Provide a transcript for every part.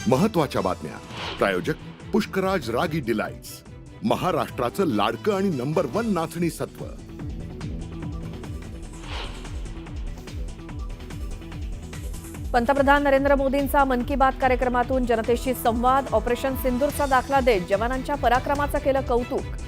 महत्त्वाच्या बातम्या. प्रायोजक पुष्कराज रागी डिलाइट्स, महाराष्ट्राचं लाडकं आणि नंबर 1 नाचणी सत्व. पंतप्रधान नरेंद्र मोदींचा मन की बात कार्यक्रमातून जनतेशी संवाद. ऑपरेशन सिंदूरचा दाखला देत जवानांच्या पराक्रमाचं केलं कौतुक.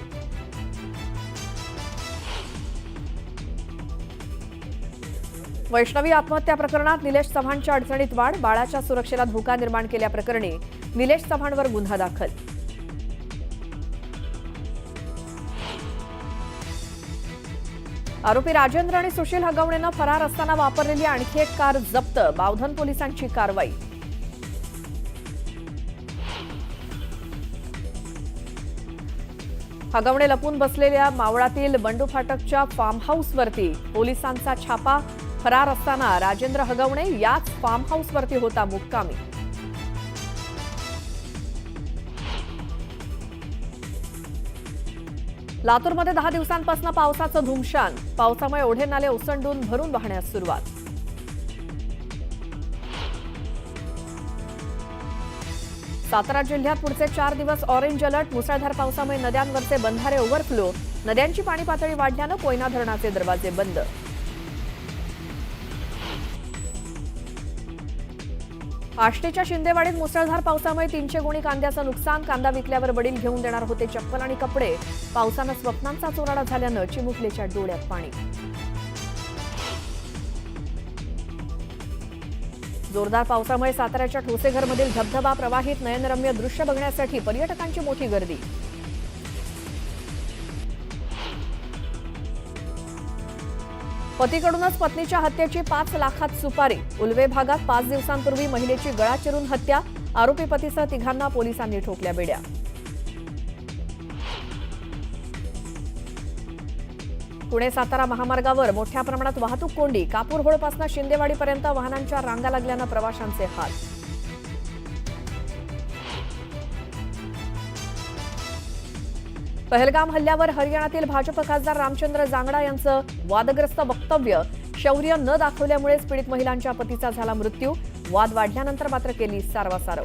वैष्णवी आत्महत्या प्रकरणात निलेश चव्हाणच्या अडचणीत वाढ. बाळाच्या सुरक्षेला धोका निर्माण केल्याप्रकरणी निलेश चव्हाणवर गुन्हा दाखल. आरोपी राजेंद्र आणि सुशील हगवणेनं फरार असताना वापरलेली आणखी एक कार जप्त. बावधन पोलिसांची कारवाई. हगवणे लपून बसलेल्या मावळातील बंडू फाटकच्या फार्म हाऊसवरती पोलिसांचा छापा. फरार असताना राजेंद्र हगवणे याच फार्म हाऊसवरती होता मुक्कामी. लातूरमध्ये 10 दिवसांपासून पावसाचं धुमशान. पावसामुळे ओढे नाले ओसंडून भरून वाहण्यास सुरुवात. सातारा जिल्ह्यात पुढचे 4 दिवस ऑरेंज अलर्ट. मुसळधार पावसामुळे नद्यांवरचे बंधारे ओव्हरफ्लो. नद्यांची पाणी पातळी वाढल्यानं कोयना धरणाचे दरवाजे बंद. आष्टीच्या शिंदेवाडीत मुसळधार पावसामुळे 300 गोणी कांद्याचं नुकसान. कांदा विकल्यावर वडील घेऊन देणार होते चप्पल आणि कपडे. पावसानं स्वप्नांचा चोराडा झाल्यानं चिमुकलेच्या डोळ्यात पाणी. जोरदार पावसामुळे साताऱ्याच्या ठोसेघरमधील धबधबा प्रवाहित. नयनरम्य दृश्य बघण्यासाठी पर्यटकांची मोठी गर्दी. पतीकडूनच पत्नीच्या हत्येची 5 लाखात सुपारी. उल्वे भागात 5 दिवसांपूर्वी महिलेची गळा चिरून हत्या. आरोपी पतीसह 3घांना पोलिसांनी ठोकल्या बेड्या. पुणे सातारा महामार्गावर मोठ्या प्रमाणात वाहतूक कोंडी. कापूरहोळपासून शिंदेवाडीपर्यंत वाहनांच्या रांगा लागल्यानं प्रवाशांचे हाल. पहलगाम हल्ल्यावर हरियाणातील भाजप खासदार रामचंद्र जांगडा यांचं वादग्रस्त वक्तव्य. शौर्य न दाखवल्यामुळेच पीडित महिलांच्या पतीचा झाला मृत्यू. वाद वाढल्यानंतर मात्र केली सारवासारव.